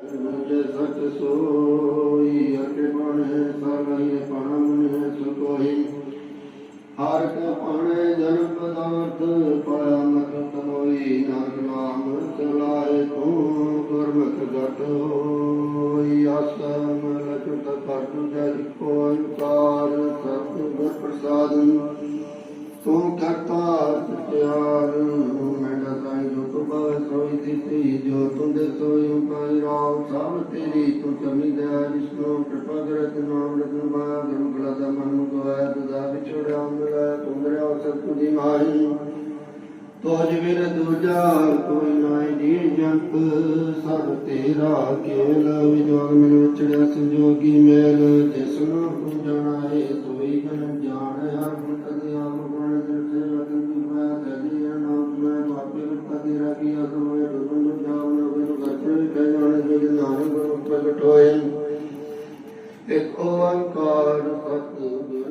सच सोई अटे पाने सारही पाना मुने सुकोई हर के पाने जन्म पदार्थ पाया मत तनोई नानक नाम चलाए तू गुरमुख गत होई आसम लचुत करतु जय को ओंकार सतगुर प्रसादन तू करता सत्यार मैं दसाई जो तू पावे सोई दिती जो तुम दे सोई पाई राव सब तेरी तू चमी दया विष्णु कृपा करत नाम रतन माया गुरु कला मन मुख है तुझा बिछोड़ा मिला तुम दया सतगुरु माही तोज विर दूजा कोई नाई जी जंत सब तेरा केवल विजोग मिल विचड़िया संजोगी मेल जिसनु तू जानाए सोई गन जान हर भक्त आम गुण से वतन की मैं तेरी नाम मैं पापी विपत तेरा किया समय दुर्गुण जावन बिनु गत्र कह जाने जो नानक गुरु प्रगट होए एक ओंकार सतगुरु